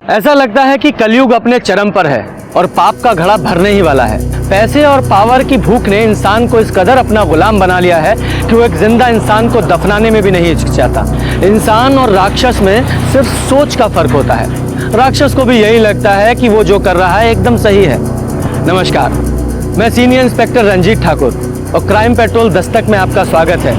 ऐसा लगता है कि कलयुग अपने चरम पर है और पाप का घड़ा भरने ही वाला है। पैसे और पावर की भूख ने इंसान को इस कदर अपना गुलाम बना लिया है कि वो एक जिंदा इंसान को दफनाने में भी नहीं हिचकिचाता। इंसान और राक्षस में सिर्फ सोच का फर्क होता है। राक्षस को भी यही लगता है कि वो जो कर रहा है एकदम सही है। नमस्कार, मैं सीनियर इंस्पेक्टर रंजीत ठाकुर और क्राइम पेट्रोल दस्तक में आपका स्वागत है।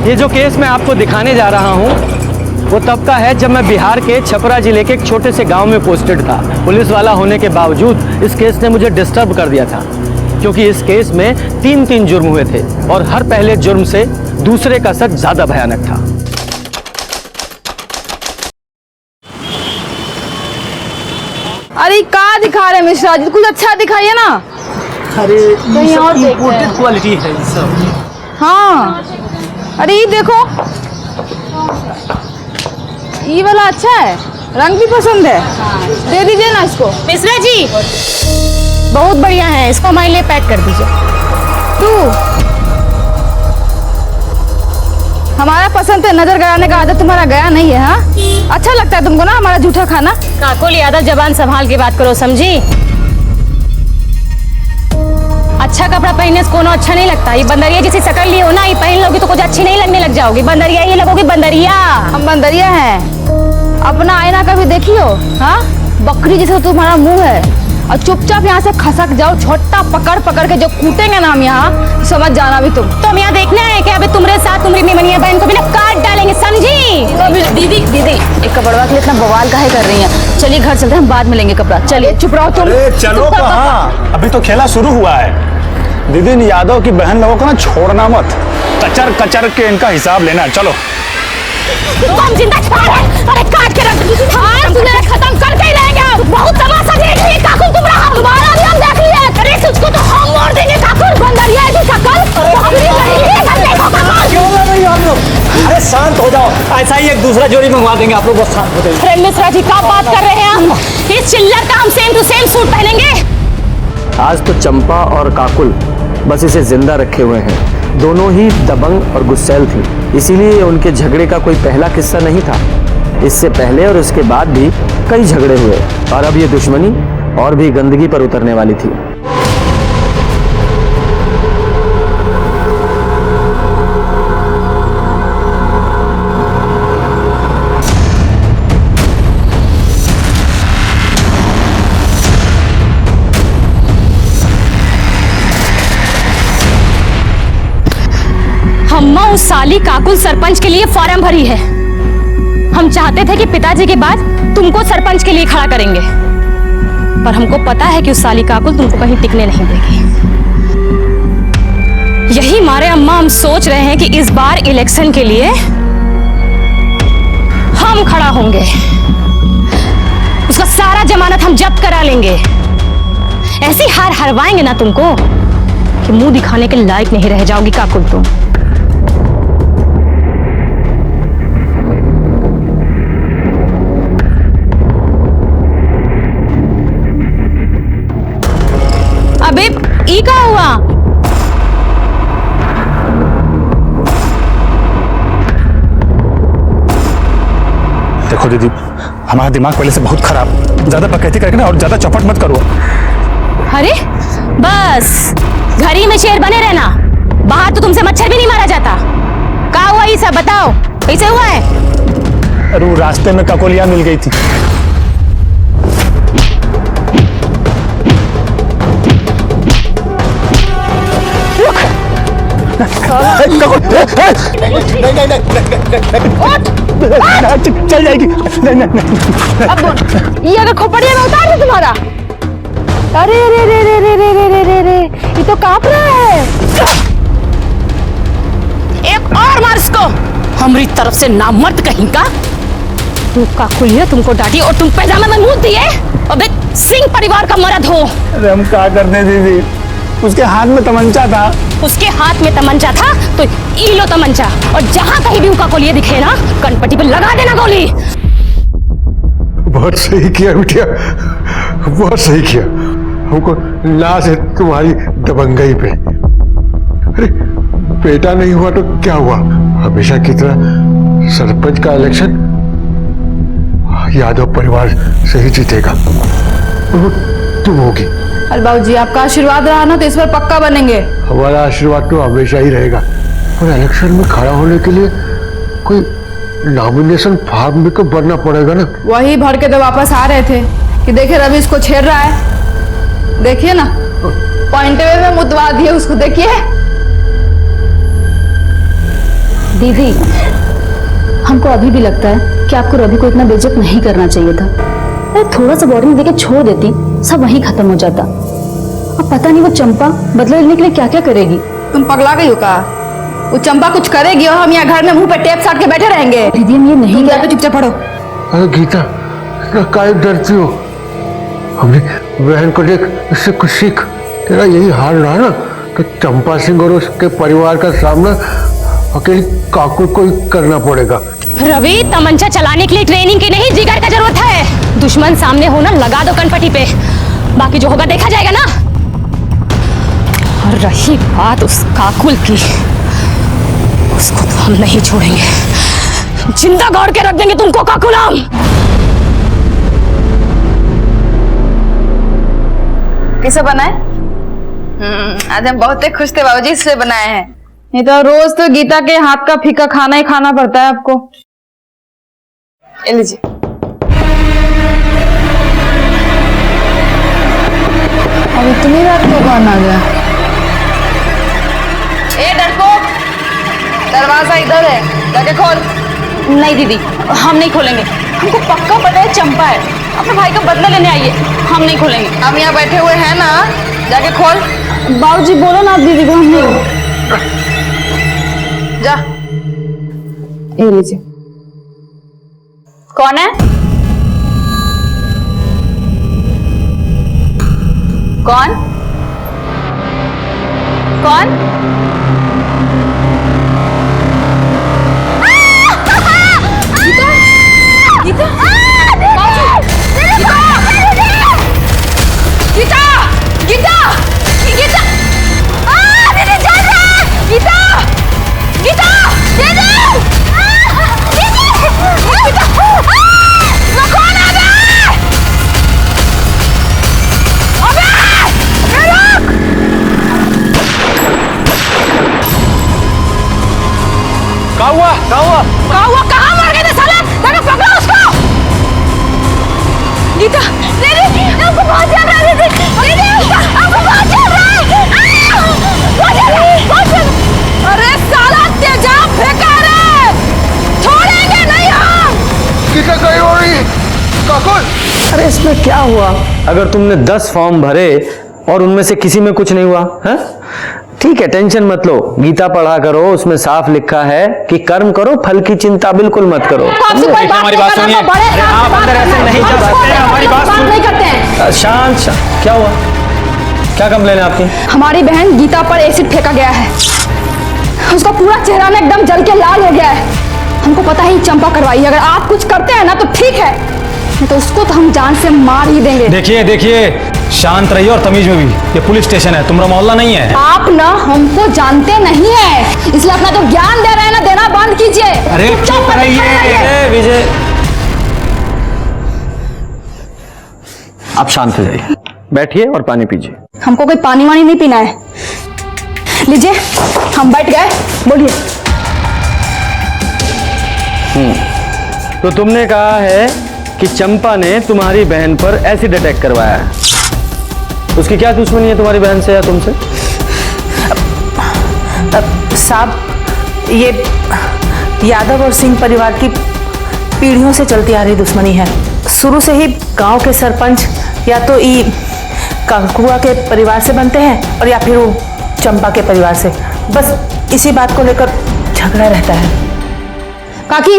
ये जो केस मैं आपको दिखाने जा रहा हूँ वो तब का है जब मैं बिहार के छपरा जिले के एक छोटे से गांव में पोस्टेड था। पुलिस वाला होने के बावजूद इस केस ने मुझे डिस्टर्ब कर दिया था, क्योंकि इस केस में तीन जुर्म हुए थे और हर पहले जुर्म से दूसरे का सच ज्यादा भयानक था। अरे क्या दिखा रहे मिश्रा जी, कुछ अच्छा दिखाइए ना। अरे कहीं और देखते इम्पोर्टेड हैं। क्वालिटी है ये सब। हाँ, अरे ये देखो, ये वाला अच्छा है, रंग भी पसंद है। दे दीजिए ना इसको। मिश्रा जी बहुत बढ़िया है, इसको हमारे लिए पैक कर दीजिए। तू हमारा पसंद है, नजर गड़ाने का आदत तुम्हारा गया नहीं है। हाँ, अच्छा लगता है तुमको ना हमारा जूठा खाना। काकुल यादव, जबान संभाल के बात करो, समझी? अच्छा कपड़ा पहनने से कोनो अच्छा नहीं लगता। ये बंदरिया जैसी शकल ली हो ना, ये पहन लोगी तो कुछ अच्छी नहीं लगने लग जाओगी। बंदरिया ही लगोगी, बंदरिया। हम बंदरिया हैं। अपना आईना कभी देखियो। हाँ, बकरी जैसा तुम्हारा मुंह है और चुपचाप यहाँ से खसक जाओ। छोटा पकड़ पकड़ के जो कूटेंगे ना हम यहाँ, समझ जाना भी तुम। तो हम यहाँ देखना है कि अभी तुम्हारे साथ तुम्हारी निमनिया बहन को भी ना काट डालेंगे, समझी? तो दीदी एक कपड़वा के लिए इतना बवाल काहे कर रही हैं? चलिए घर चलते हैं, बाद में लेंगे कपड़ा। चलिए चुप रहो तुम। अरे चलो कहाँ, अभी तो खेला शुरू हुआ है। दीदी इन यादव की बहन लोगों को ना छोड़ना मत, कचर कचर के इनका हिसाब लेना। चलो तुम जिंदा छोड़ है, अरे काट के रख। हाँ, तुम्हें खत्म करके ही रहेंगे। बहुत तमाशा देख लिए काकुल, तुम्हारा भी हम देख लिए। अरे उसको तो हम मोड़ देंगे काकुल। बंदरिया की शकल क्यों लड़ रही हो आप लोग? अरे शांत हो जाओ, ऐसा ही एक दूसरा जोड़ी मंगवा देंगे आप लोग, बस शांत हो जाइए। अरे मिश्रा जी क्या बात कर रहे हैं हम? इस चिल्लर का हम सेम टू सेम सूट पहनेंगे। आज तो चंपा और काकुल बस इसे जिंदा रखे हुए हैं। दोनों ही दबंग और गुस्सैल थी, इसीलिए उनके झगड़े का कोई पहला किस्सा नहीं था। इससे पहले और इसके बाद भी कई झगड़े हुए और अब ये दुश्मनी और भी गंदगी पर उतरने वाली थी। अम्मा उस साली काकुल सरपंच के लिए फॉर्म भरी है। हम चाहते थे कि पिताजी के बाद तुमको सरपंच के लिए खड़ा करेंगे, पर हमको पता है कि उस साली काकुल तुमको कहीं टिकने नहीं देगी। यही मारे अम्मा हम सोच रहे हैं कि इस बार इलेक्शन के लिए हम खड़ा होंगे। उसका सारा जमानत हम जब्त करा लेंगे। ऐसी हार हरवाएंगे ना तुमको कि मुंह दिखाने के लायक नहीं रह जाओगी काकुल तुम। अबे ई का हुआ? देखो दीदी, हमारा दिमाग पहले से बहुत खराब, ज्यादा बकैती करके ना और ज्यादा चौपट मत करो। अरे बस घर ही में शेर बने रहना, बाहर तो तुमसे मच्छर भी नहीं मारा जाता। क्या हुआ ये सब बताओ, कैसे हुआ है? अरे वो रास्ते में ककोलिया मिल गई थी। चल जाएगी। ये अगर खोपड़िया में उतार दे तुम्हारा। अरे रे रे रे रे रे रे रे रे रे, ये तो कांप रहा है। एक और मार इसको, हमारी तरफ से नामर्द कहीं का। तू काकुलिया तुमको डांटी और तुम पैजामे में मुंह दिए। अबे सिंह परिवार का मर्द हो। अरे हम क्या करते दीदी, उसके हाथ में तमंचा था। उसके हाथ में तमंचा था तो ई लो तमंचा, और जहां कहीं भी उनका गोली दिखे ना, कनपट्टी पे लगा देना गोली। बहुत सही किया बिटिया, बहुत सही किया। हमको लाश है तुम्हारी दबंगई पे। अरे बेटा नहीं हुआ तो क्या हुआ, हमेशा की तरह सरपंच का इलेक्शन यादव परिवार से ही जीतेगा। वो तुम होगी। अरे बाबूजी आपका आशीर्वाद रहा ना तो इस बार पक्का बनेंगे। हमारा आशीर्वाद तो हमेशा ही रहेगा, पर इलेक्शन में खड़ा होने के लिए कोई नॉमिनेशन फॉर्म में तो भरना पड़ेगा ना। वही भर के तो वापस आ रहे थे कि देखिए रवि इसको छेड़ रहा है, देखिए ना पॉइंट वे में मुतवा दिए उसको, देखिए। दीदी हमको अभी भी लगता है कि आपको रवि को इतना बेइज्जत नहीं करना चाहिए था। अरे थोड़ा सा वार्निंग देके छोड़ देती, सब वहीं खत्म हो जाता। अब पता नहीं वो चंपा बदला लेने के लिए क्या क्या करेगी। तुम पगला गई हो का? वो चंपा कुछ करेगी और हम यहाँ घर में मुंह पे टेप साट के बैठे रहेंगे। दीदी हम ये नहीं तुम कर जाके चुपचाप पढ़ो। अरे गीता, इतना काहे डरती हो? हमने बहन को देख, इससे कुछ सीख। तेरा यही हाल रहा ना तो चंपा सिंह और उसके परिवार का सामना अकेली काकू को ही करना पड़ेगा। रवि तमंचा चलाने के लिए ट्रेनिंग की नहीं जिगर का जरूरत है। दुश्मन सामने हो ना लगा दो कनपटी पे, बाकी जो होगा देखा जाएगा ना। और रही बात उस काकुल की, उसको तो हम नहीं छोड़ेंगे, जिंदा गाड़ के रख देंगे तुमको काकुलाम। किसे बनाए? आज हम बहुत ही खुश थे बाबूजी, इसलिए बनाए हैं। नहीं तो रोज तो गीता के हाथ का फीका खाना ही खाना पड़ता है आपको। ये लीजिए। अब इतनी रात को कौन आ गया? ए डरपोक, दरवाजा इधर है, जाके खोल। नहीं दीदी हम नहीं खोलेंगे, हमको पक्का पता है चंपा है, अपने भाई का बदला लेने आई है, हम नहीं खोलेंगे। हम यहाँ बैठे हुए हैं ना, जाके खोल। बाबूजी बोलो ना दीदी को, हम नहीं। जा। ये लीजिए। कौन है? कौन कौन? गीता? गीता? गीता? गीता? दीदी चल रहा है। गीता गीता दीदी दीदी गीता वो कौन आ गया? अबे ये लोग क्या हुआ? कहाँ मर गए थे साले? देखो पकड़ो उसको। गीता दीदी हमको बहुत चल रहा है। दीदी हमको बहुत चल रहा है। अरे साला तेजाब फेंका रे, छोड़ेंगे नहीं हम। गीता कहीं हो रही काकुल। अरे इसमें क्या हुआ? अगर तुमने 10 फॉर्म भरे और उनमें से किसी में कुछ नहीं हुआ है, ठीक है टेंशन मत लो, गीता पढ़ा करो, उसमें साफ लिखा है कि कर्म करो फल की चिंता बिल्कुल मत करो। हमारी बात सुनिए। अरे आप अंदर ऐसे नहीं जा सकते, हमारी बात नहीं करते हैं। शांत शांत। क्या हुआ? क्या कंप्लेन है आपकी? हमारी बहन गीता पर एसिड फेंका गया है, उसका पूरा चेहरा ना एकदम जल के लाल हो गया है। हमको पता ही चंपा करवाई, अगर आप कुछ करते हैं ना तो ठीक है, नहीं तो उसको तो हम जान से मार ही देंगे। देखिए शांत रहिए और तमीज में भी, ये पुलिस स्टेशन है, तुम्हारा मोहल्ला नहीं है। आप ना हमको जानते नहीं है, इसलिए अपना जो ज्ञान दे रहे हैं ना देना बंद कीजिए। अरे चुप रहिए। विजय आप शांत हो जाइए, बैठिए और पानी पीजिए। हमको कोई पानी वानी नहीं पीना है। लीजिए, हम बैठ गए, बोलिए। तो तुमने कहा है कि चंपा ने तुम्हारी बहन पर एसिड अटैक करवाया है, उसकी क्या दुश्मनी है तुम्हारी बहन से या तुमसे? साहब ये यादव और सिंह परिवार की पीढ़ियों से चलती आ रही दुश्मनी है। शुरू से ही गांव के सरपंच या तो ई काकुआ के परिवार से बनते हैं और या फिर वो चंपा के परिवार से, बस इसी बात को लेकर झगड़ा रहता है। काकी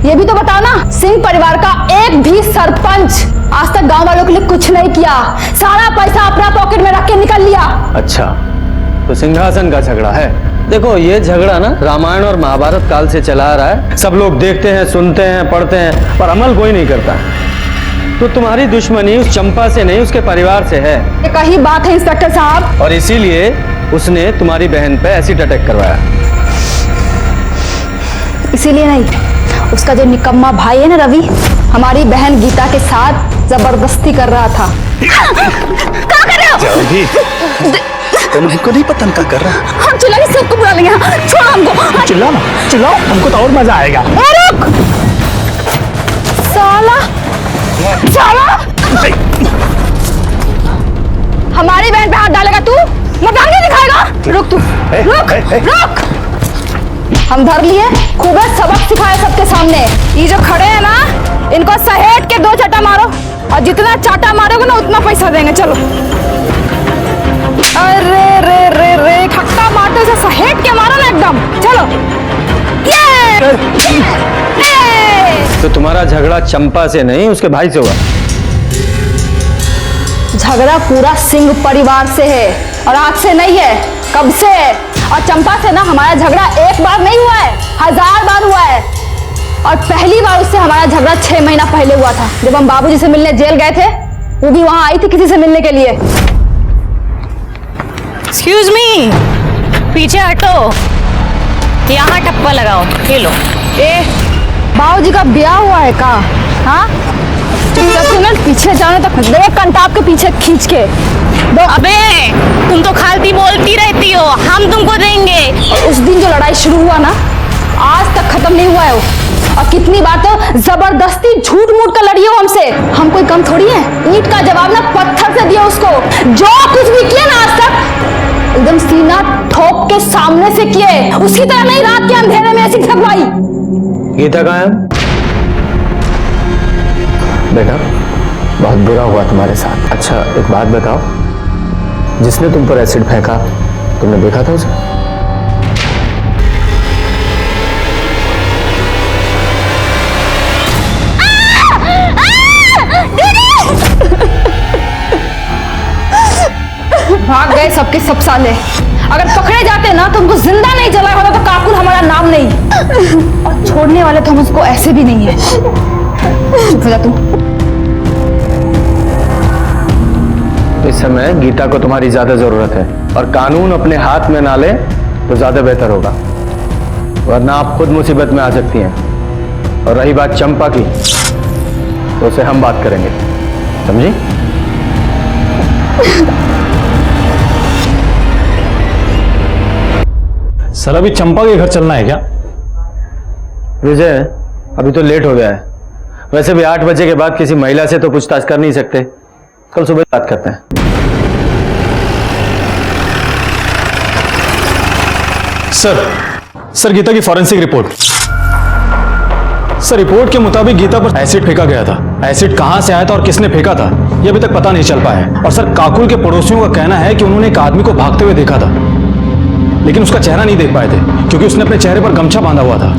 ये भी तो बताओ ना, सिंह परिवार का एक भी सरपंच आज तक गांव वालों के लिए कुछ नहीं किया, सारा पैसा अपना पॉकेट में रख के निकल लिया। अच्छा, तो सिंहासन का झगड़ा है। देखो ये झगड़ा ना रामायण और महाभारत काल से चला आ रहा है, सब लोग देखते हैं, सुनते हैं, पढ़ते हैं, पर अमल कोई नहीं करता। तो तुम्हारी दुश्मनी उस चंपा से नहीं, उसके परिवार से है। ये कही बात है इंस्पेक्टर साहब, और इसीलिए उसने तुम्हारी बहन पे एसिड अटैक करवाया। इसीलिए नहीं, उसका जो निकम्मा भाई है ना रवि, हमारी बहन गीता के साथ जबरदस्ती कर रहा था। क्या कर रहे हो? जाओगी तुमको नहीं पता क्या कर रहा है। हम चिल्ला के सबको बुला लेंगे। छोड़ो हमको। चिल्लाओ ना, चिल्लाओ, हमको तो और मजा आएगा। रुक साला साला, हमारी बहन पे हाथ डालेगा तू? मजाक नहीं दिखाएगा? रुक तू, रुक रुक। हम धर लिए, खूब सबक सिखाए सबके सामने। ये जो खड़े हैं ना, इनको सहेट के 2 चाटा मारो, और जितना चाटा मारोगे ना उतना पैसा देंगे। चलो। अरे रे रे रे, खट्टा मारते से सहेट के मारो ना एकदम। चलो। ये तो तुम्हारा झगड़ा चंपा से नहीं उसके भाई से हुआ? झगड़ा पूरा सिंह परिवार से है, और आज से नहीं है, कब से है। और चंपा से ना हमारा झगड़ा एक बार नहीं हुआ है, 1000 बार हुआ है। और पहली बार उससे हमारा झगड़ा 6 महीना पहले हुआ था, जब हम बाबूजी से मिलने जेल गए थे। वो भी वहां आई थी किसी से मिलने के लिए। एक्सक्यूज मी, पीछे हटो, यहाँ टप्पा लगाओ। ये लो। बाबूजी का ब्याह हुआ है का? हाँ, पीछे जाने तक देख कंटाप के पीछे खींच के दो। अबे तुम तो खालती बोलती रहती हो, हम तुमको देंगे। और उस दिन जो लड़ाई शुरू हुआ ना, आज तक खत्म नहीं हुआ है वो। और कितनी बार तो जबरदस्ती झूठ मूठ कर लड़ी हो हमसे। हम कोई कम थोड़ी है। ईंट का जवाब ना पत्थर से दिया उसको। जो कुछ भी किया ना आज तक, एकदम सीना ठोक के सामने से किए। उसी तरह नहीं, रात के अंधेरे में ऐसी ठगवाई। गीता कहाँ है? बेटा, बहुत बुरा हुआ तुम्हारे साथ। अच्छा एक बात बताओ, जिसने तुम पर एसिड फेंका, तुमने देखा था उसे? भाग गए सबके सब साले। अगर पकड़े जाते ना तो उनको जिंदा नहीं जलाया होता तो काकुल हमारा नाम नहीं। और छोड़ने वाले तो हम उसको ऐसे भी नहीं है। चुप हो जा तू। इस समय गीता को तुम्हारी ज्यादा जरूरत है, और कानून अपने हाथ में ना ले तो ज्यादा बेहतर होगा, वरना आप खुद मुसीबत में आ सकती हैं। और रही बात चंपा की, तो उसे हम बात करेंगे, समझी? सर अभी चंपा के घर चलना है क्या? विजय, अभी तो लेट हो गया है। वैसे भी 8 बजे के बाद किसी महिला से तो पूछताछ कर नहीं सकते। कल सुबह बात करते हैं। सर गीता की फॉरेंसिक रिपोर्ट। सर रिपोर्ट के मुताबिक गीता पर एसिड फेंका गया था। एसिड कहां से आया था और किसने फेंका था, यह अभी तक पता नहीं चल पाया है। और सर काकुल के पड़ोसियों का कहना है कि उन्होंने एक आदमी को भागते हुए देखा था, लेकिन उसका चेहरा नहीं देख पाए थे क्योंकि उसने अपने चेहरे पर गमछा बांधा हुआ था।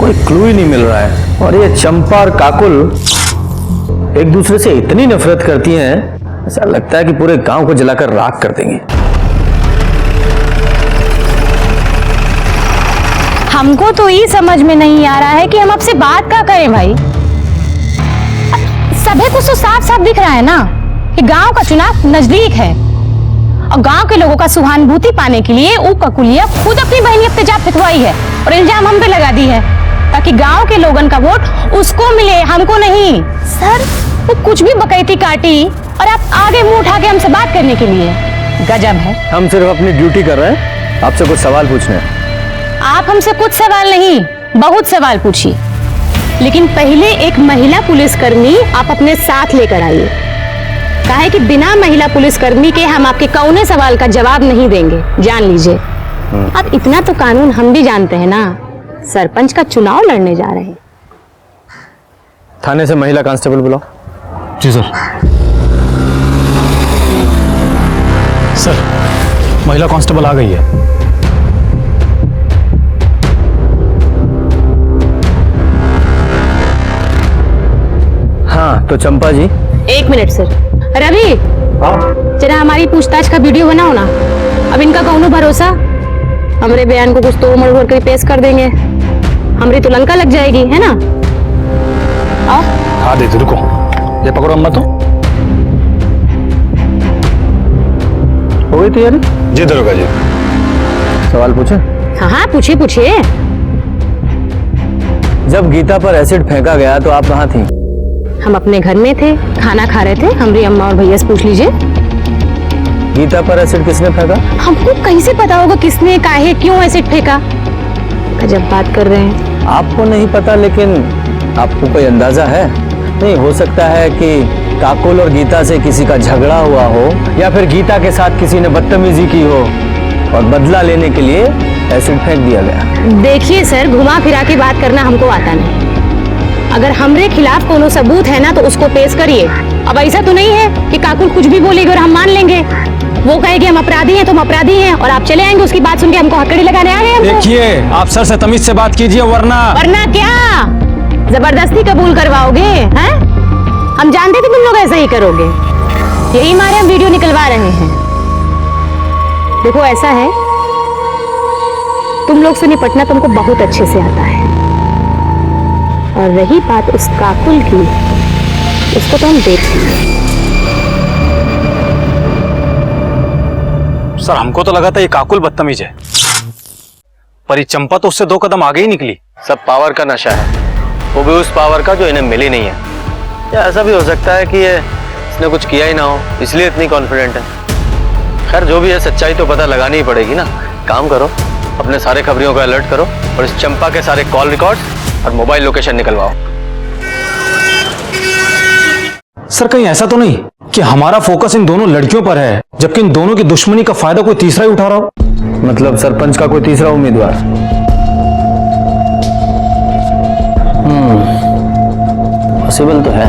कोई क्लू ही नहीं मिल रहा है। और ये चंपा और काकुल एक दूसरे से इतनी नफरत करती हैं, ऐसा लगता है कि पूरे गांव को जलाकर राख कर देंगे। हमको तो ये समझ में नहीं आ रहा है कि हम आपसे बात क्या करें भाई। सभी कुछ तो साफ साफ दिख रहा है ना कि गांव का चुनाव नजदीक है, और गांव के लोगों का सहानुभूति पाने के लिए वो ककुलिया खुद अपनी बहन पे तेजाब फेंकवाई है और इल्जाम हम पे लगा दी है, ताकि गांव के लोगों का वोट उसको मिले, हमको नहीं। सर वो कुछ भी बकैती काटी और आप आगे मुंह उठा के हमसे बात करने के लिए, गजब है। हम सिर्फ अपनी ड्यूटी कर रहे हैं, आपसे कुछ सवाल पूछने हैं। आप हमसे कुछ सवाल नहीं, बहुत सवाल पूछिए, लेकिन पहले एक महिला पुलिसकर्मी आप अपने साथ लेकर आइए। काहे कि बिना महिला पुलिसकर्मी के हम आपके कौने सवाल का जवाब नहीं देंगे, जान लीजिए। अब इतना तो कानून हम भी जानते हैं ना, सरपंच का चुनाव लड़ने जा रहे हैं। थाने से महिला कांस्टेबल बुलाओ। जी सर। सर महिला कांस्टेबल आ गई है। हाँ तो चंपा जी। 1 मिनट सर। रवि, जरा हमारी पूछताछ का वीडियो बनाओ ना। अब इनका कौनो भरोसा, हमरे बयान को कुछ तो उमड़ भर कर पेश कर देंगे, हमरी तो लंका लग जाएगी, है ना? आओ। हाँ दीदी रुको, ये पकड़ो अम्मा। तो हो गई तैयारी? जी दरोगा जी। सवाल पूछे? हाँ हाँ पूछिए पूछिए। जब गीता पर एसिड फेंका गया तो आप कहाँ थी? हम अपने घर में थे, खाना खा रहे थे। हमारी अम्मा और भैया से पूछ लीजिए। गीता पर एसिड किसने फेंका? हमको कैसे पता होगा किसने, काहे, क्यों एसिड फेंका? अजब बात कर रहे हैं। आपको नहीं पता, लेकिन आपको कोई अंदाजा है? नहीं, हो सकता है कि काकुल और गीता से किसी का झगड़ा हुआ हो, या फिर गीता के साथ किसी ने बदतमीजी की हो और बदला लेने के लिए एसिड फेंक दिया गया। देखिए सर, घुमा फिरा के बात करना हमको आता नहीं। अगर हमरे खिलाफ कोनो सबूत है ना तो उसको पेश करिए। अब ऐसा तो नहीं है कि काकुल कुछ भी बोलेगी और हम मान लेंगे। वो कहेगी हम अपराधी हैं, तुम अपराधी हैं, और आप चले आएंगे उसकी बात सुन के हमको हथकड़ी लगाने आ गए। देखिए, आप सर से तमीज से बात कीजिए, वरना क्या जबरदस्ती कबूल करवाओगे? हैं? हम जानते थे तुम लोग ऐसा ही करोगे, यही मारे हम वीडियो निकलवा रहे हैं। देखो ऐसा है, तुम लोग से निपटना तुमको बहुत अच्छे से आता है, और रही बात उस काकुल की, उसको तो हम देख लेंगे। सर हमको तो लगा था ये काकुल बदतमीज है, पर ये चंपा तो उससे 2 कदम आगे ही निकली। सब पावर का नशा है, वो भी उस पावर का जो इन्हें मिली नहीं है। या ऐसा भी हो सकता है कि ये इसने कुछ किया ही ना हो, इसलिए इतनी कॉन्फिडेंट है। खैर जो भी है, सच्चाई तो पता लगानी ही पड़ेगी ना। काम करो, अपने सारे खबरियों को अलर्ट करो और इस चंपा के सारे कॉल रिकॉर्ड्स और मोबाइल लोकेशन निकलवाओ। सर कहीं ऐसा तो नहीं कि हमारा फोकस इन दोनों लड़कियों पर है, जबकि इन दोनों की दुश्मनी का फायदा कोई तीसरा ही उठा रहा हो? मतलब सरपंच का कोई तीसरा उम्मीदवार? पॉसिबल तो है।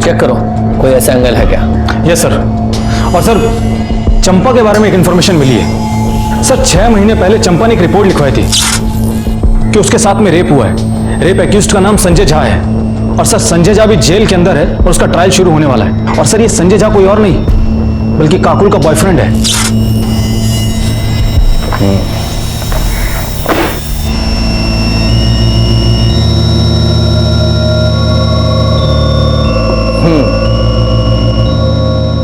चेक करो, कोई ऐसा एंगल है क्या? Yes sir. और सर, चंपा के बारे में एक इंफॉर्मेशन मिली है। सर 6 महीने पहले चंपा ने एक रिपोर्ट लिखवाई थी कि उसके साथ में रेप हुआ है। रेप एक्यूज्ड का नाम संजय झा है, और सर संजय झा भी जेल के अंदर है और उसका ट्रायल शुरू होने वाला है। और सर ये संजय झा कोई और नहीं बल्कि काकुल का बॉयफ्रेंड है।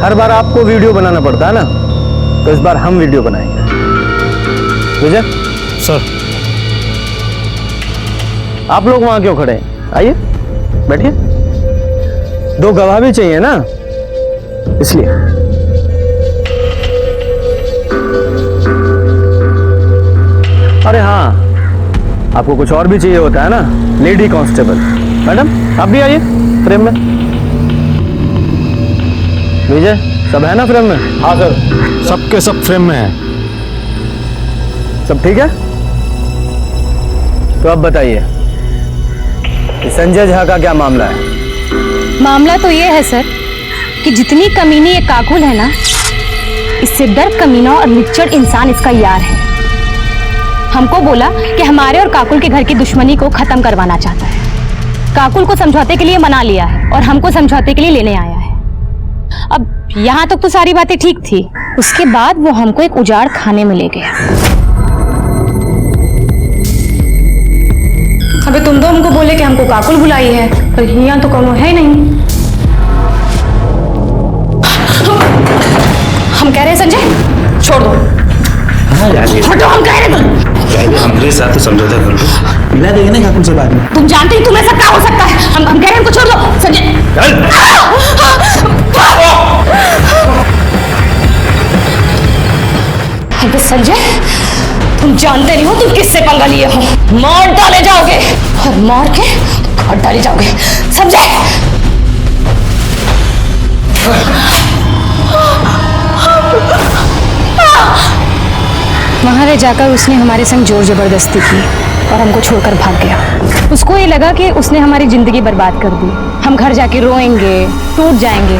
हर बार आपको वीडियो बनाना पड़ता है ना, तो इस बार हम वीडियो बनाएंगे। विजय सर आप लोग वहां क्यों खड़े हैं? आइए बैठिए। 2 गवाह भी चाहिए ना, इसलिए। अरे हाँ, आपको कुछ और भी चाहिए होता है ना, लेडी कांस्टेबल। मैडम आप भी आइए फ्रेम में। विजय सब है ना फ्रेम में? हाँ सर, सबके सब फ्रेम में है। सब ठीक है? तो अब बताइए कि संजय झा का क्या मामला है? मामला तो ये है सर कि जितनी कमीनी ये काकुल है ना, इससे डर कमीना और निच्चड़ इंसान इसका यार है। हमको बोला कि हमारे और काकुल के घर की दुश्मनी को खत्म करवाना चाहता है। काकुल को समझौते के लिए मना लिया है और हमको समझौते के लिए लेने आया है। अब यहाँ तक तो सारी बातें ठीक थी, उसके बाद वो हमको एक उजाड़ खाने में ले गया। अबे तुम दो हमको बोले कि हमको काकुल बुलाई है, पर यहाँ तो कोनो है नहीं। हम कह रहे हैं संजय छोड़ दो। हटो, हम कह रहे हैं हमारे साथ तो समझौता कर लो, मिला देंगे ना काकुल से बाद में। तुम जानते ही तुम्हें सब क्या हो सकता है। हम कह रहे हैं हमको छोड़ दो संजय। अबे संजय, तुम जानते नहीं हो तुम किससे पंगा लिए हो। मार डाले जाओगे और मार के काट डाले जाओगे, समझे? वहां ले जाकर उसने हमारे संग जोर जबरदस्ती की और हमको छोड़कर भाग गया। उसको ये लगा कि उसने हमारी जिंदगी बर्बाद कर दी। हम घर जाके रोएंगे, टूट जाएंगे,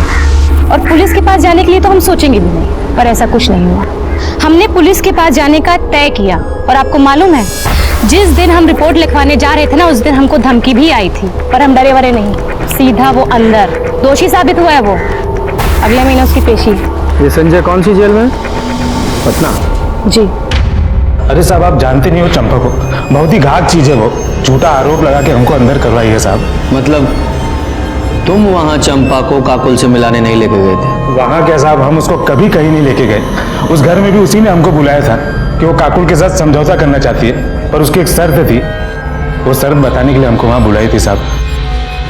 और पुलिस के पास जाने के लिए तो हम सोचेंगे भी नहीं। पर ऐसा कुछ नहीं हुआ। हमने पुलिस के पास जाने का तय किया, और आपको मालूम है जिस दिन हम रिपोर्ट लिखवाने जा रहे थे ना, उस दिन हमको धमकी भी आई थी, पर हम डरे वरे नहीं, सीधा वो अंदर। दोषी साबित हुआ है वो। अगले महीने उसकी पेशी। ये संजय कौन सी जेल में? पटना। जी। अरे साहब आप जानते नहीं हो चंपा को, बहुत ही घात चीज है वो। झूठा आरोप लगा के हमको अंदर करवाई है साहब। मतलब तुम वहां चंपा को काकुल से मिलाने नहीं लेके गए थे? वहां क्या साहब, हम उसको कभी कहीं नहीं लेके गए। उस घर में भी उसी ने हमको बुलाया था कि वो काकुल के साथ समझौता करना चाहती है, पर उसकी एक शर्त थी। वो शर्त बताने के लिए हमको वहां बुलाई थी साहब,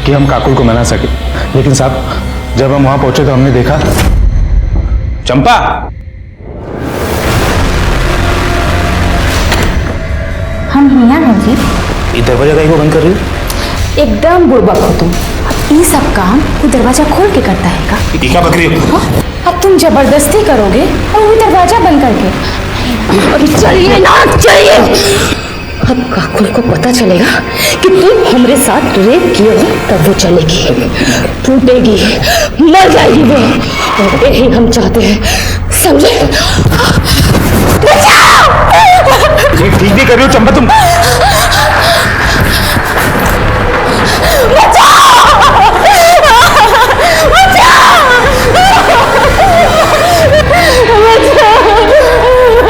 कि हम काकुल को मना सके। लेकिन साहब जब हम वहां पहुंचे तो हमने देखा चंपा। हम यहाँ हैं जी। ये दरवाजा कहीं को बंद कर रही हो? एकदम बुड़बक हो तुम। अब ये सब काम वो दरवाजा खोल के करता है का? ये क्या बकरी हो? अब तुम जबरदस्ती करोगे और वो दरवाजा बंद करके। अरे चलिए ना, चलिए। अब काकुल को पता चलेगा कि तुम हमारे साथ रेप किए हो, तब वो चलेगी, टूटेगी, मर जाएगी वो। और यही हम चाहते हैं, समझे? ये ठीक नहीं कर रही हो चंपा तुम।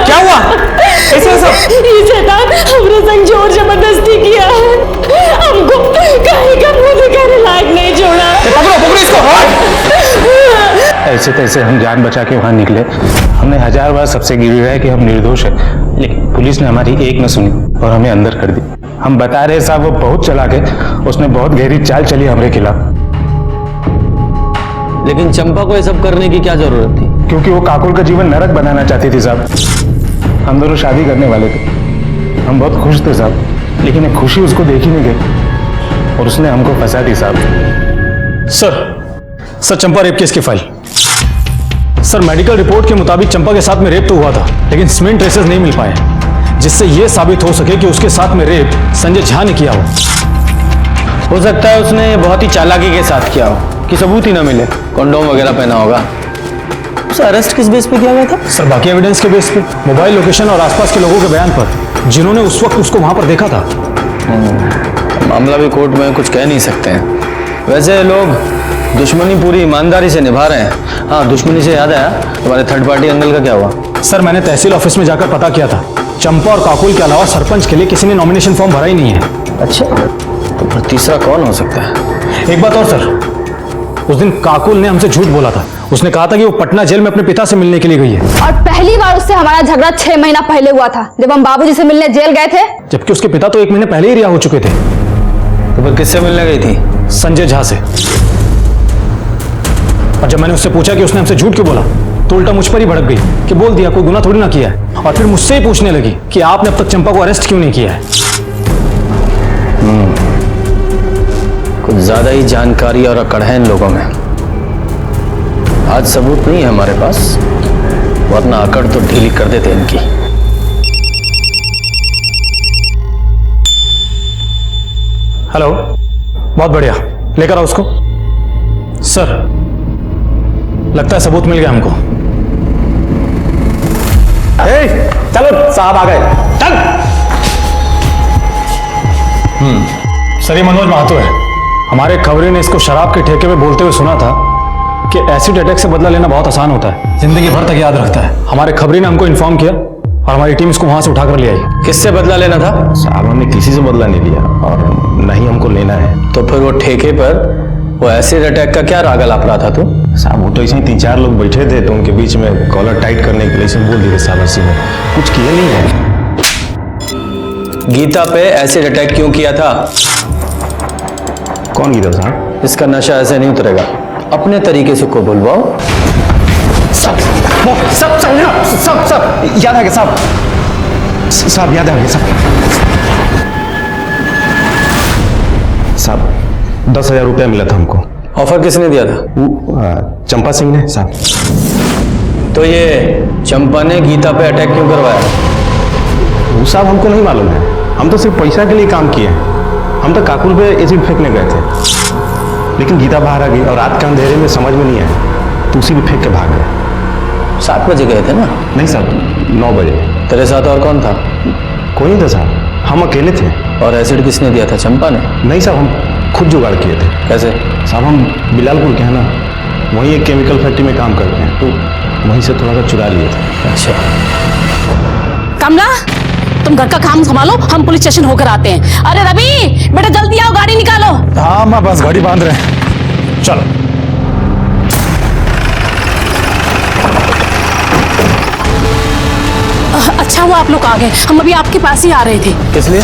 क्या हुआ? ऐसे सब ये शैतान हमरे संग जोर जबरदस्ती किया है, हमको कहीं का मुंह दिखाने लायक नहीं छोड़ा। पकड़ो इसको। ऐसे तैसे हम जान बचा के वहां निकले। हमने 1000 बार सबसे गिरवाया कि हम निर्दोष हैं, लेकिन पुलिस ने हमारी एक न सुनी और हमें अंदर कर दी। हम बता रहे साहब वो बहुत चालाक है, उसने बहुत गहरी चाल चली हमारे खिलाफ। लेकिन चंपा को ये सब करने की क्या जरूरत थी? क्योंकि वो काकुल का जीवन नरक बनाना चाहती थी साहब। हम दोनों शादी करने वाले थे, हम बहुत खुश थे साहब, लेकिन एक खुशी उसको देखी नहीं गई और उसने हमको फंसा दी साहब। सर चंपा रेप केस की फाइल। सर मेडिकल रिपोर्ट के मुताबिक चंपा के साथ में रेप तो हुआ था, लेकिन स्मेन ट्रेसेस नहीं मिल पाए, जिससे यह साबित हो सके कि उसके साथ में रेप संजय झा ने किया हो सकता है उसने बहुत ही चालाकी के साथ किया हो कि सबूत ही ना मिले, कंडोम वगैरह पहना होगा। उसे अरेस्ट किस बेस पे किया गया था? सर बाकी एविडेंस के बेस पे, मोबाइल लोकेशन और आसपास के लोगों के बयान पर, जिन्होंने उस वक्त उसको वहां पर देखा था। मामला भी कोर्ट में कुछ कह नहीं सकते हैं। वैसे लोग दुश्मनी पूरी ईमानदारी से निभा रहे हैं। हाँ, दुश्मनी से याद आया, तुम्हारे थर्ड पार्टी एंगल का क्या हुआ? सर मैंने तहसील ऑफिस में जाकर पता किया था, चंपा और काकुल के अलावा सरपंच के लिए किसी ने नॉमिनेशन फॉर्म भरा ही नहीं है। अच्छा, तो फिर तीसरा कौन हो सकता है? एक बात और सर, उस दिन काकुल ने हमसे झूठ बोला था। उसने कहा था कि वो पटना जेल में अपने पिता से मिलने के लिए गई है। और पहली बार उससे हमारा झगड़ा 6 महीना पहले हुआ था, जब हम बाबूजी से मिलने जेल गए थे। जबकि उसके पिता तो 1 महीने पहले ही रिहा हो चुके थे। तो फिर किससे मिलने गई थी? संजय झा से। और जब मैंने उससे पूछा कि उसने हमसे झूठ क्यों बोला, तो उल्टा मुझ पर ही भड़क गई कि बोल दिया कोई गुनाह थोड़ी ना किया है। और फिर मुझसे ही पूछने लगी कि आपने अब तक चंपा को अरेस्ट क्यों नहीं किया है। कुछ ज्यादा ही जानकारी और अकड़ है इन लोगों में। आज सबूत नहीं है हमारे पास, वरना अकड़ तो ढीली कर देते इनकी। हेलो, बहुत बढ़िया, लेकर आओ उसको। सर लगता है सबूत मिल गया हमको। चलो साहब आ गए, चल। सर ये मनोज महतो है। हमारे खबरी ने इसको शराब के ठेके में बोलते हुए सुना था कि एसिड अटैक से बदला लेना बहुत आसान होता है, जिंदगी भर तक याद रखता है। हमारे खबरी ने हमको इन्फॉर्म किया और हमारी टीम इसको वहां से उठाकर ले आई। किससे बदला लेना था? साहब हमने किसी से बदला नहीं लिया और न ही हमको लेना है। तो फिर वो ठेके पर वो एसिड अटैक का क्या राग अलाप रहा था तू? साहब वो तो ऐसे ही 3-4 लोग बैठे थे, तो उनके बीच में कॉलर टाइट करने के लिए ऐसे बोल दिए साहब। ऐसे में कुछ किया नहीं है। गीता पे एसिड अटैक क्यों किया था? कौन गीता साहब? इसका नशा ऐसे नहीं उतरेगा, अपने तरीके से को बुलवाओ। सब याद आ गया साहब। साहब याद आ गया साहब। 10,000 रुपया मिला था हमको। ऑफर किसने दिया था? चंपा सिंह ने साहब। तो ये चंपा ने गीता पे अटैक क्यों करवाया? वो साहब हमको नहीं मालूम है, हम तो सिर्फ पैसा के लिए काम किए हैं। हम तो काकुल पे एसिड फेंकने गए थे, लेकिन गीता बाहर आ गई और रात के अंधेरे में समझ में नहीं आया तो उसी भी फेंक के भाग गए। 7 बजे गए थे ना? नहीं साहब 9 बजे। तेरे साथ और कौन था? कोई नहीं था साहब, हम अकेले थे। और एसिड किसने दिया था? चंपा ने? नहीं साहब हम खुद जुगाड़ किए थे। कैसे? साहब हम बिलालपुर के हैं ना, वहीं एक केमिकल फैक्ट्री में काम करते हैं, तो वहीं से थोड़ा सा चुरा लिए थे। अच्छा, कमला तुम घर का काम संभालो, हम पुलिस स्टेशन होकर आते हैं। अरे रवि बेटा जल्दी आओ, गाड़ी निकालो। हाँ मैं बस गाड़ी बांध रहे हैं, चलो। अच्छा हुआ आप लोग आ गए, हम अभी आपके पास ही आ रहे थे। किस लिए?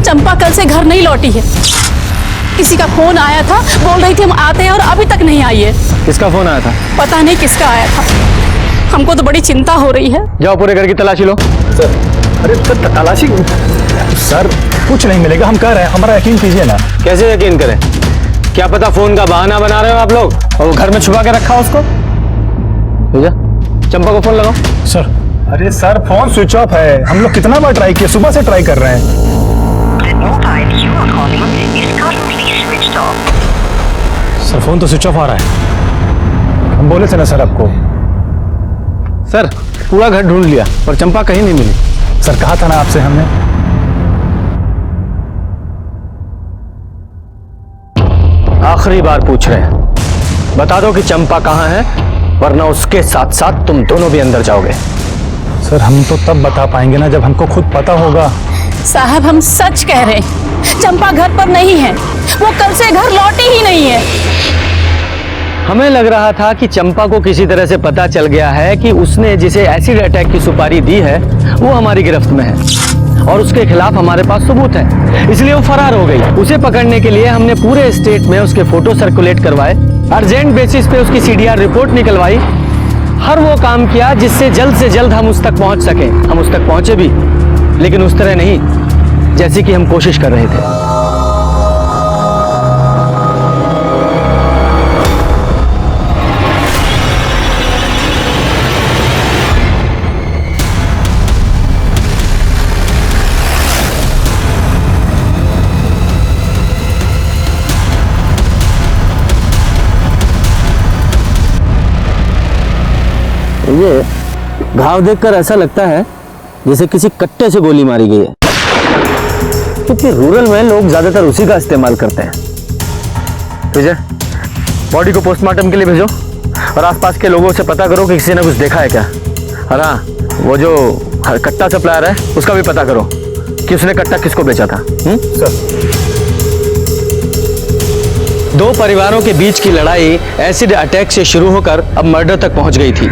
चंपा कल से घर नहीं लौटी है। किसी का फोन आया था, बोल रही थी हम आते हैं और अभी तक नहीं आई है। किसका फोन आया था? पता नहीं किसका आया था, हमको तो बड़ी चिंता हो रही है। जाओ पूरे घर की तलाशी लो। अरे सर तलाशी सर कुछ नहीं मिलेगा, हम कह रहे हैं, हमारा यकीन कीजिए ना। कैसे यकीन करें? क्या पता फोन का बहाना बना रहे हो आप लोग और वो घर में छुपा के रखा उसको। भेजा, चंपा को फोन लगाओ। सर अरे सर फोन स्विच ऑफ है, हम लोग कितना बार ट्राई किए, सुबह से ट्राई कर रहे हैं। सर फोन तो स्विच ऑफ आ रहा है, हम बोले थे ना सर आपको। सर पूरा घर ढूंढ लिया पर चंपा कहीं नहीं मिली। सर कहा था ना आपसे हमने। आखिरी बार पूछ रहे हैं, बता दो कि चंपा कहाँ है, वरना उसके साथ साथ तुम दोनों भी अंदर जाओगे। सर हम तो तब बता पाएंगे ना जब हमको खुद पता होगा। साहब हम सच कह रहे हैं, चंपा घर पर नहीं है, वो कल से घर लौटी ही नहीं है। हमें लग रहा था कि चंपा को किसी तरह से पता चल गया है कि उसने जिसे एसिड अटैक की सुपारी दी है वो हमारी गिरफ्त में है और उसके खिलाफ हमारे पास सबूत है, इसलिए वो फरार हो गई। उसे पकड़ने के लिए हमने पूरे स्टेट में उसके फोटो सर्कुलेट करवाए, अर्जेंट बेसिस पे उसकी CDR रिपोर्ट निकलवाई, हर वो काम किया जिससे जल्द से जल्द हम उस तक पहुंच सकें। हम उस तक पहुंचे भी, लेकिन उस तरह नहीं जैसी कि हम कोशिश कर रहे थे। ये घाव देखकर ऐसा लगता है जैसे किसी कट्टे से गोली मारी गई है, क्योंकि रूरल में लोग ज्यादातर उसी का इस्तेमाल करते हैं। विजय, बॉडी को पोस्टमार्टम के लिए भेजो और आसपास के लोगों से पता करो कि किसी ने कुछ देखा है क्या। और हाँ, वो जो कट्टा सप्लायर है उसका भी पता करो कि उसने कट्टा किसको बेचा था। सर दो परिवारों के बीच की लड़ाई एसिड अटैक से शुरू होकर अब मर्डर तक पहुंच गई थी।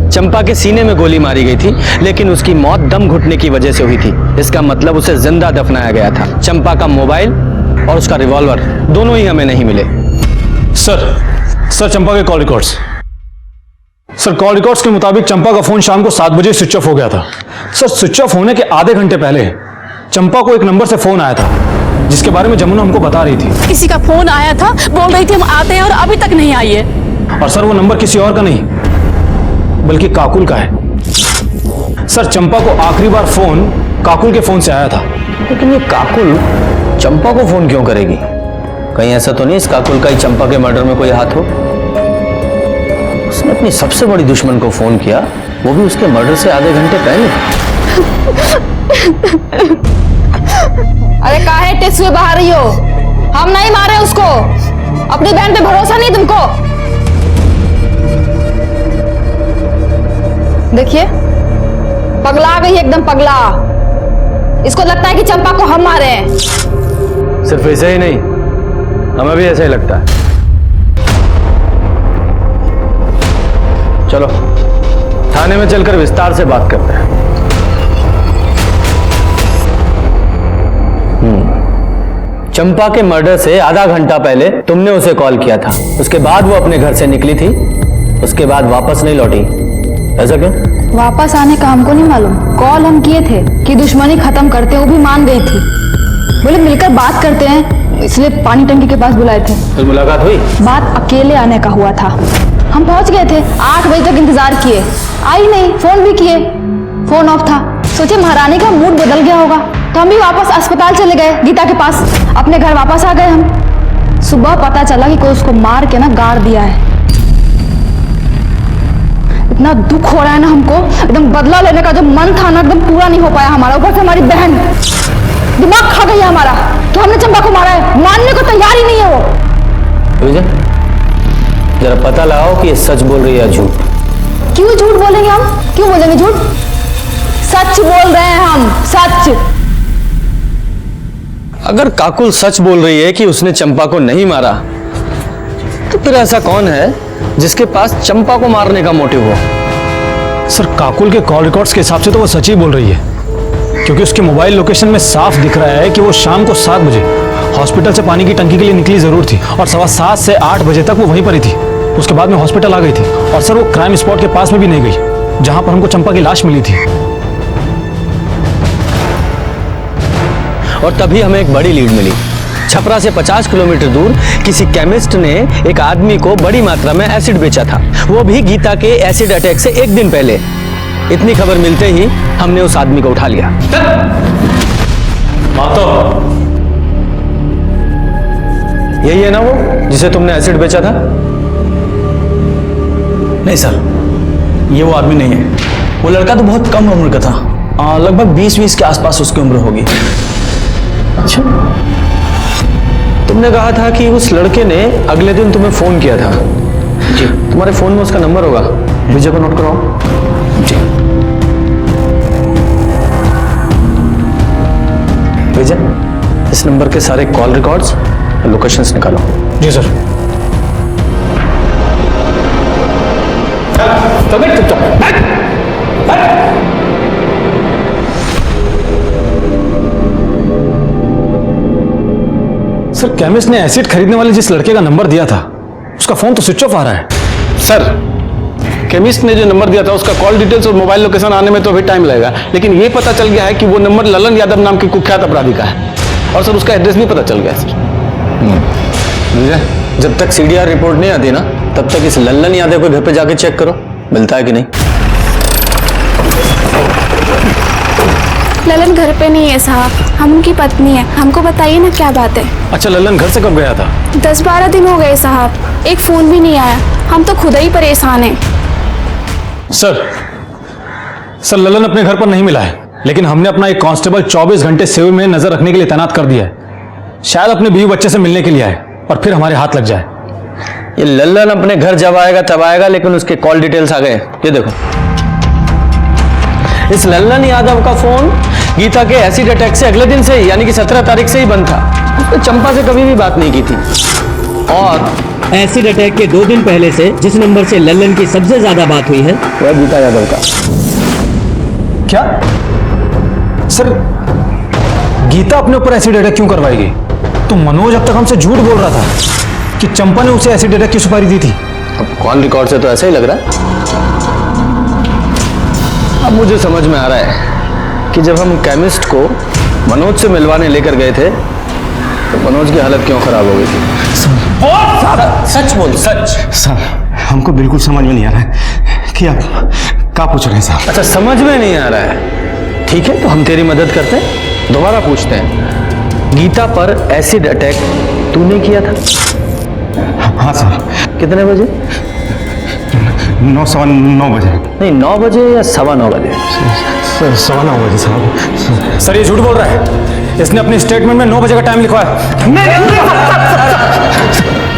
चंपा के सीने में गोली मारी गई थी, लेकिन उसकी मौत दम घुटने की वजह से हुई थी। इसका मतलब उसे जिंदा दफनाया गया था। चंपा का मोबाइल और उसका रिवॉल्वर दोनों ही हमें नहीं मिले। सर चंपा के call records. Sir call records के मुताबिक चंपा का फोन शाम को 7 बजे स्विच ऑफ हो गया था। सर स्विच ऑफ होने के आधे घंटे पहले चंपा को एक नंबर से फोन आया था जिसके बारे में जमुना हमको बता रही थी। किसी का फोन आया था, बोल रही थी हम आते हैं और अभी तक नहीं आई है। और सर वो नंबर किसी और का नहीं बल्कि काकुल का है। सर चंपा को आखिरी बार फोन काकुल के फोन से आया था। लेकिन ये काकुल चंपा को फोन क्यों करेगी? कहीं ऐसा तो नहीं इस काकुल का ही चंपा के मर्डर में कोई हाथ हो? उसने अपनी सबसे बड़ी दुश्मन को फोन किया, वो भी उसके मर्डर से आधे घंटे पहले। अरे काहे टेस्ट हुए बाहर रही हो? हम नहीं मारे उसको, अपनी बहन पे भरोसा नहीं तुमको? देखिए पगला गई, एकदम पगला। इसको लगता है कि चंपा को हम मारे हैं। सिर्फ ऐसे ही नहीं, हमें भी ऐसा ही लगता है। चलो थाने में चलकर विस्तार से बात करते हैं। चंपा के मर्डर से आधा घंटा पहले तुमने उसे कॉल किया था, उसके बाद वो अपने घर से निकली थी, उसके बाद वापस नहीं लौटी। ऐसा क्यों? वापस आने का हमको नहीं मालूम। कॉल हम किए थे कि दुश्मनी खत्म करते हैं, वो भी मान गई थी। बोले मिलकर बात करते हैं, इसलिए पानी टंकी के पास बुलाए थे। फिर मुलाकात हुई? बात अकेले आने का हुआ था। हम पहुंच गए थे, 8 बजे तक इंतजार किए, आई नहीं। फोन भी किए, फोन ऑफ था। सोचे महारानी का मूड बदल गया होगा, तो हम भी वापस अस्पताल चले गए, गीता के पास। अपने घर वापस आ गए हम। सुबह पता चला कि कोई उसको मार के ना गाड़ दिया है। इतना दुख हो रहा है ना हमको, एकदम बदला लेने का जो मन था ना, एकदम पूरा नहीं हो पाया हमारा। ऊपर से हमारी बहन दिमाग खा गई है हमारा, तो हमने चंपा को मारा है। मानने को तैयार ही नहीं है वो। विजय, जरा पता लगाओ कि ये सच बोल रही है झूठ। क्यों झूठ बोलेंगे हम? क्यों बोलेंगे झूठ? सच बोल रहे हैं हम, सच। अगर काकुल सच बोल रही है कि उसने चंपा को नहीं मारा, तो फिर ऐसा कौन है जिसके पास चंपा को मारने का मोटिव हो? सर काकुल के कॉल रिकॉर्ड्स के हिसाब से तो वो सच ही बोल रही है, क्योंकि उसके मोबाइल लोकेशन में साफ दिख रहा है कि वो शाम को 7 बजे हॉस्पिटल से पानी की टंकी के लिए निकली जरूर थी और 7:15 से 8 बजे तक वो वहीं पर ही थी। उसके बाद में हॉस्पिटल आ गई थी और सर वो क्राइम स्पॉट के पास में भी नहीं गई जहां पर हमको चंपा की लाश मिली थी। और तभी हमें एक बड़ी लीड मिली। छपरा से 50 किलोमीटर दूर किसी केमिस्ट ने एक आदमी को बड़ी मात्रा में एसिड बेचा था, वो भी गीता के एसिड अटैक से 1 दिन पहले। इतनी खबर मिलते ही हमने उस आदमी को उठा लिया। यही है ना वो जिसे तुमने एसिड बेचा था? नहीं सर, ये वो आदमी नहीं है। वो लड़का तो बहुत कम उम्र का था, लगभग 20 के आसपास उसकी उम्र होगी। अच्छा, तुमने कहा था कि उस लड़के ने अगले दिन तुम्हें फोन किया था। जी, तुम्हारे फोन में उसका नंबर होगा, विजय को नोट कराओ। जी विजय, इस नंबर के सारे कॉल रिकॉर्ड्स, लोकेशंस निकालो। जी सर। सर केमिस्ट ने एसिड खरीदने वाले जिस लड़के का नंबर दिया था उसका फोन तो स्विच ऑफ आ रहा है। सर केमिस्ट ने जो नंबर दिया था उसका कॉल डिटेल्स और मोबाइल लोकेशन आने में तो अभी टाइम लगेगा, लेकिन ये पता चल गया है कि वो नंबर ललन यादव नाम के कुख्यात अपराधी का है और सर उसका एड्रेस भी पता चल गया है सर। विजय, जब तक सीडीआर रिपोर्ट नहीं आती ना तब तक इस लल्लन यादव के घर पे जाके चेक करो मिलता है कि नहीं। ललन घर पे नहीं है साहब, हम उनकी पत्नी है। हमको बताइए ना क्या बात है। अच्छा, ललन घर से कब गया था? 10-12 दिन हो गए साहब, एक फोन भी नहीं आया। हम तो खुद ही परेशान हैं। सर ललन अपने घर पर नहीं मिला है, लेकिन हमने अपना एक कांस्टेबल 24 घंटे सेवे में नजर रखने के लिए तैनात कर दिया है। शायद अपने बीवी बच्चे से मिलने के लिए आए और फिर हमारे हाथ लग जाए। ये लल्लन अपने घर जब आएगा तब आएगा, लेकिन उसके कॉल डिटेल्स आ गए। ये देखो, इस लल्लन यादव का फोन गीता के एसिड अटैक से अगले दिन से ही, यानी कि 17 तारीख से ही बंद था। उसने चंपा से कभी भी बात नहीं की थी। और एसिड अटैक के 2 दिन पहले से जिस नंबर से लल्लन की सबसे ज्यादा बात हुई है वह गीता यादव का। क्या सर गीता अपने ऊपर एसिड अटैक क्यों करवाएगी? तो मनोज अब तक हमसे झूठ बोल रहा था कि चंपा ने उसे एसिड अटैक की सुपारी दी थी। अब कॉल रिकॉर्ड से तो ऐसा ही लग रहा है। अब मुझे समझ में आ रहा है कि जब हम केमिस्ट को मनोज से मिलवाने लेकर गए थे तो मनोज की हालत क्यों खराब हो गई थी। सच बोल, सच। सर हमको बिल्कुल समझ में नहीं आ रहा है कि आप क्या पूछ रहे हैं साहब। अच्छा, समझ में नहीं आ रहा है, ठीक है, तो हम तेरी मदद करते हैं। दोबारा पूछते हैं, गीता पर एसिड अटैक तूने किया था? हाँ सर। कितने बजे? 9:15 बजे। नहीं, 9 बजे या 9:15 बजे? 9:15 बजे साहब। सर ये झूठ बोल रहा है, इसने अपनी स्टेटमेंट में 9 बजे का टाइम लिखवाया।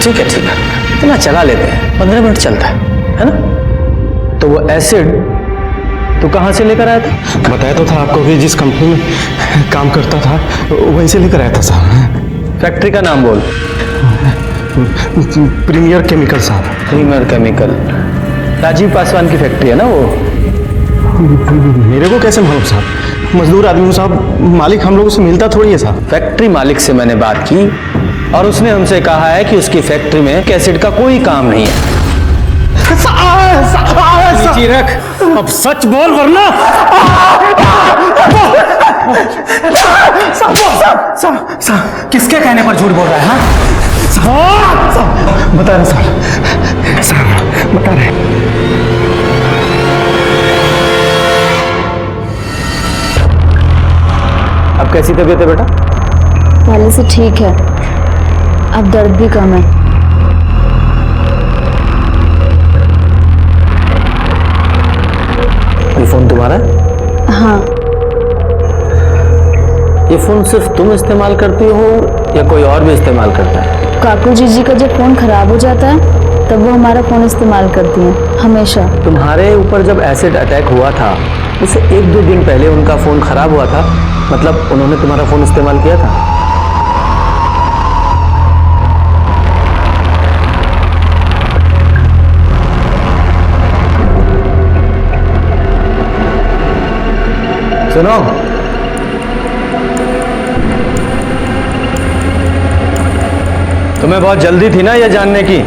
ठीक है, इतना चला लेते हैं, 15 मिनट चलता है ना? तो वो एसिड तू कहाँ से लेकर आया था? बताया तो था आपको कि जिस कंपनी में काम करता था वहीं से लेकर आया था साहब। फैक्ट्री का नाम बोल। प्रीमियर केमिकल साहब। प्रीमियर केमिकल, राजीव पासवान की फैक्ट्री है ना वो? मेरे को कैसे मालूम साहब, मजदूर आदमी हूँ साहब, मालिक हम लोगों से मिलता थोड़ी है साहब। फैक्ट्री मालिक से मैंने बात की और उसने हमसे कहा है कि उसकी फैक्ट्री में एसिड का कोई काम नहीं है। नीचे रख, अब सच बोल वरना। किसके कहने पर झूठ बोल रहा है? बता रहे साहब, बता रहे। अब कैसी तबीयत है बेटा? पहले से ठीक है, अब दर्द भी कम है। ये फोन तुम्हारा है? हाँ। ये फोन सिर्फ तुम इस्तेमाल करती हो या कोई और भी इस्तेमाल करता है? काकू जी का जब फोन खराब हो जाता है तब वो हमारा फोन इस्तेमाल करती हैं हमेशा। तुम्हारे ऊपर जब एसिड अटैक हुआ था उससे 1-2 दिन पहले उनका फोन खराब हुआ था, मतलब उन्होंने तुम्हारा फोन इस्तेमाल किया था? तुम्हें बहुत जल्दी थी ना ये जानने की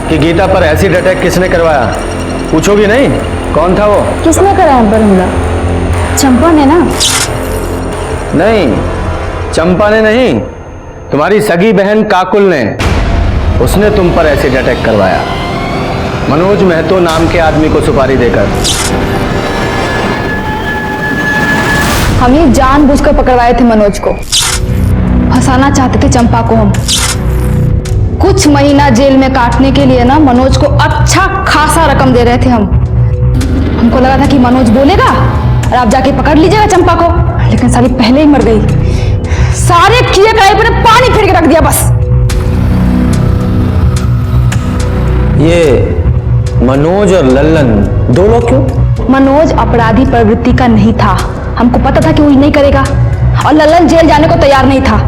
कि गीता पर एसिड अटैक किसने करवाया। पूछोगी नहीं कौन था वो? किसने कराया पर हमला? चंपा ने ना? नहीं, चंपा ने नहीं, तुम्हारी सगी बहन काकुल ने। उसने तुम पर एसिड अटैक करवाया, मनोज महतो नाम के आदमी को सुपारी देकर। हम ही जानबूझकर पकड़वाए थे मनोज को, फंसाना चाहते थे चंपा को हम। कुछ महीना जेल में काटने के लिए ना मनोज को अच्छा खासा रकम दे रहे थे हम। हमको लगा था कि मनोज बोलेगा और आप जाके पकड़ लीजिएगा चंपा को, लेकिन साली पहले ही मर गई। सारे किए कराए पर पानी फेर के रख दिया बस। ये मनोज और लल्लन दो लोग क्यों? मनोज अपराधी प्रवृत्ति का नहीं था, हमको पता था कि वो नहीं करेगा, और लल्लन जेल जाने को तैयार नहीं था।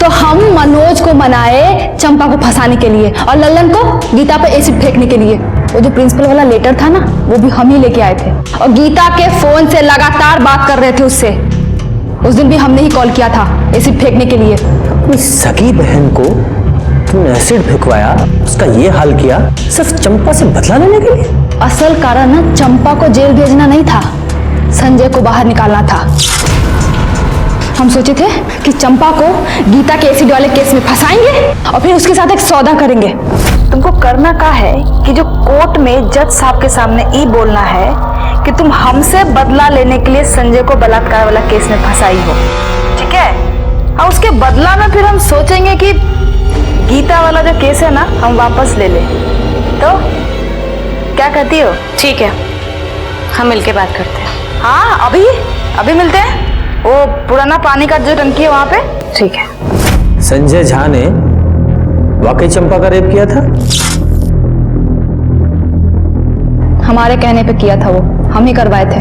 तो हम मनोज को मनाए चंपा को फंसाने के लिए और लल्लन को गीता पर एसिड फेंकने के लिए। वो जो प्रिंसिपल वाला लेटर था ना, वो भी हम ही लेके आए थे, और गीता के फोन से लगातार बात कर रहे थे उससे। उस दिन भी हमने ही कॉल किया था एसिड फेंकने के लिए। सगी बहन को तुमने एसिड फेंकवाया, उसका ये हाल किया सिर्फ चंपा से बदला लेने के लिए? असल कारण ना चंपा को जेल भेजना नहीं था, संजय को बाहर निकालना था। हम सोचे थे कि चंपा को गीता के एसिड वाले केस में फंसाएंगे और फिर उसके साथ एक सौदा करेंगे। तुमको करना क्या है कि जो कोर्ट में जज साहब के सामने ये बोलना है कि तुम हमसे बदला लेने के लिए संजय को बलात्कार वाला केस में फंसाई हो, ठीक है? और उसके बदला में फिर हम सोचेंगे कि गीता वाला जो केस है ना, हम वापस ले ले। तो क्या कहती हो? ठीक है, हम मिलके बात करते हैं। हाँ, अभी मिलते हैं। वो पुराना पानी का जो टंकी है वहां पे। ठीक है। संजय झा ने वाकई चंपा का रेप किया था? हमारे कहने पे किया था, वो हम ही करवाए थे।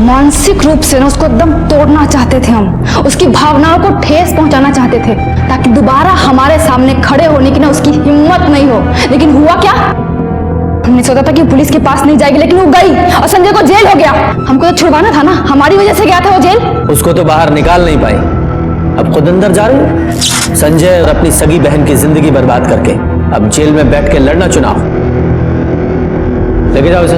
मानसिक रूप से ना उसको एकदम तोड़ना चाहते थे हम, उसकी भावनाओं को ठेस पहुंचाना चाहते थे ताकि दोबारा हमारे सामने खड़े होने की ना उसकी हिम्मत नहीं हो। लेकिन हुआ क्या? हमने सोचा था कि पुलिस के पास नहीं जाएगी, लेकिन वो गई और संजय को जेल हो गया। हमको तो छुड़वाना था ना, हमारी वजह से गया था वो जेल। उसको तो बाहर निकाल नहीं पाई, अब खुद अंदर जा रही। संजय और अपनी सगी बहन की जिंदगी बर्बाद करके अब जेल में बैठ के लड़ना चुनाव। लेके जाओ इसे।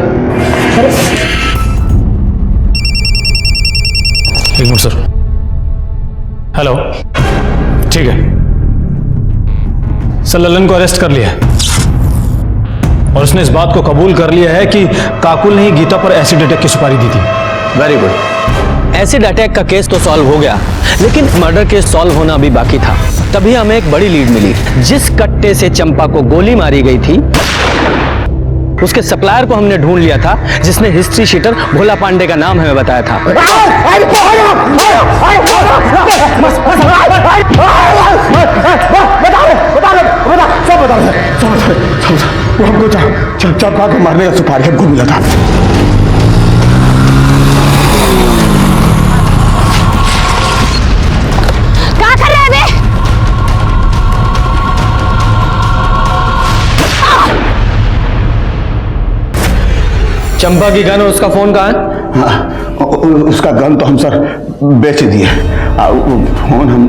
एक मिनट सर। हेलो, ठीक है सर, लल्लन को अरेस्ट कर लिया है और उसने इस बात को कबूल कर लिया है कि काकुल ने ही गीता पर एसिड अटैक की सुपारी दी थी। Very good. एसिड अटैक का केस तो सॉल्व हो गया, लेकिन मर्डर केस सॉल्व होना अभी बाकी था। तभी हमें एक बड़ी लीड मिली। जिस कट्टे से चंपा को गोली मारी गई थी, उसके सप्लायर को हमने ढूंढ लिया था, जिसने हिस्ट्री शीटर भोला पांडे का नाम हमें बताया था। वो हमको चंपा को मारने का सुपारी हमको मिला था। क्या कर रहे हैं? चंपा की गन और उसका फोन कहाँ है? हाँ, उसका गन तो हम सर बेच दिए, फोन हम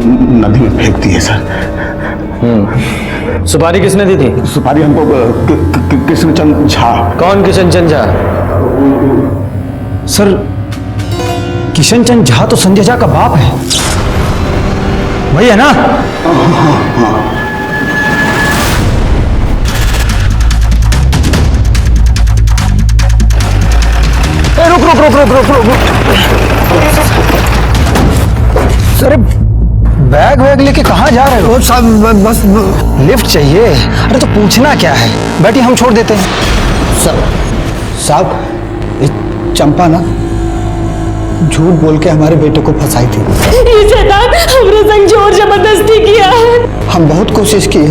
नदी में फेंक दिए सर। सुपारी किसने दी थी? सुपारी हमको किशनचंद झा। कौन किशनचंद झा? सर, किशनचंद झा तो संजय झा का बाप है, वही है ना? रुक। सर, बैग वैग लेके कहाँ जा रहे हो? साहब बस लिफ्ट चाहिए? अरे तो पूछना क्या है, बैठिए हम छोड़ देते हैं। साहब, ये चंपा ना झूठ बोल के हमारे बेटे को फंसाई थी। ये शैतान हमरे संग जोर जबरदस्ती किया है। हम बहुत कोशिश की,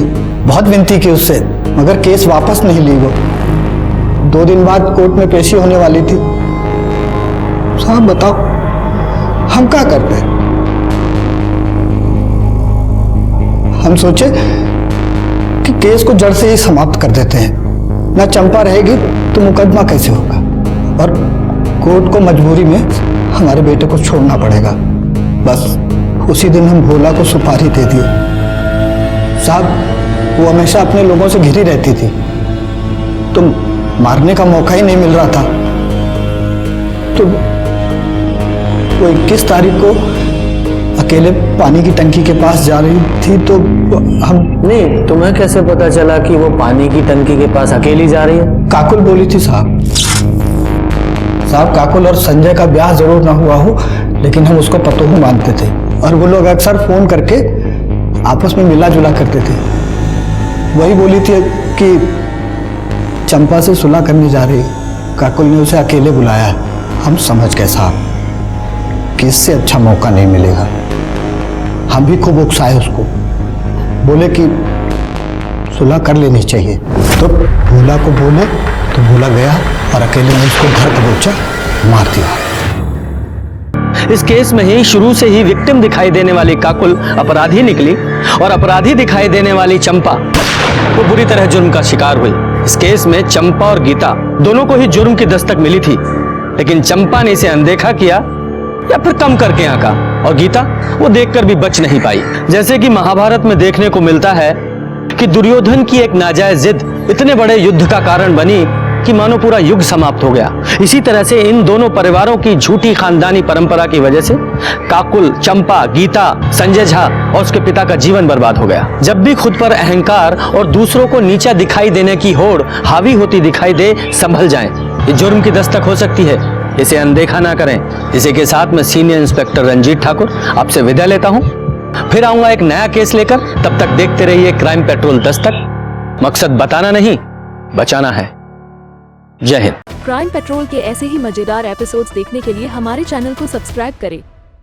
बहुत विनती की उससे, मगर केस वापस नहीं ली वो। 2 दिन बाद कोर्ट में पेशी होने वाली थी। साहब बताओ, हम क्या करते? हम सोचे कि केस को जड़ से ही समाप्त कर देते हैं। ना चंपा रहेगी तो मुकदमा कैसे होगा, और कोर्ट को मजबूरी में हमारे बेटे को छोड़ना पड़ेगा। बस उसी दिन हम भोला को सुपारी दे दिए। साहब वो हमेशा अपने लोगों से घिरी रहती थी, तो मारने का मौका ही नहीं मिल रहा था। तो वो 21 तारीख को अकेले पानी की टंकी के पास जा रही थी, तो हम नहीं, तुम्हें कैसे पता चला कि वो पानी की टंकी के पास अकेली जा रही है? काकुल बोली थी साहब। काकुल और संजय का ब्याह जरूर ना हुआ हो, लेकिन हम उसको पतोहू मानते थे और वो लोग अक्सर फोन करके आपस में मिला जुला करते थे। वही बोली थी कि चंपा से सुलह करने जा रही, काकुल ने उसे अकेले बुलाया है। हम समझ गए साहब कि इससे अच्छा मौका नहीं मिलेगा। हम भी खूब उकसाए उसको, बोले कि सुलह कर लेनी चाहिए। तो भोला को बोले तो भोला गया और अकेले में उसको घर पहुंचा, मार दिया। इस केस में ही शुरू से ही विक्टिम दिखाई देने वाली काकुल अपराधी निकली और अपराधी दिखाई देने वाली चंपा वो बुरी तरह जुर्म का शिकार हुई। इस केस में चंपा और गीता दोनों को ही जुर्म की दस्तक मिली थी, लेकिन चंपा ने इसे अनदेखा किया या फिर कम करके आंका, और गीता वो देखकर भी बच नहीं पाई। जैसे कि महाभारत में देखने को मिलता है कि दुर्योधन की एक नाजायज जिद इतने बड़े युद्ध का कारण बनी कि मानो पूरा युग समाप्त हो गया। इसी तरह से इन दोनों परिवारों की झूठी खानदानी परंपरा की वजह से काकुल, चंपा, गीता, संजय झा और उसके पिता का जीवन बर्बाद हो गया। जब भी खुद पर अहंकार और दूसरों को नीचा दिखाई देने की होड़ हावी होती दिखाई दे, संभल जाएं। ये जुर्म की दस्तक हो सकती है, इसे अनदेखा ना करें। इसी के साथ मैं सीनियर इंस्पेक्टर रंजीत ठाकुर आपसे विदा लेता हूं। फिर आऊंगा एक नया केस लेकर। तब तक देखते रहिए क्राइम पेट्रोल दस्तक। मकसद बताना नहीं, बचाना है। जय हिंद। क्राइम पेट्रोल के ऐसे ही मजेदार एपिसोड्स देखने के लिए हमारे चैनल को सब्सक्राइब करें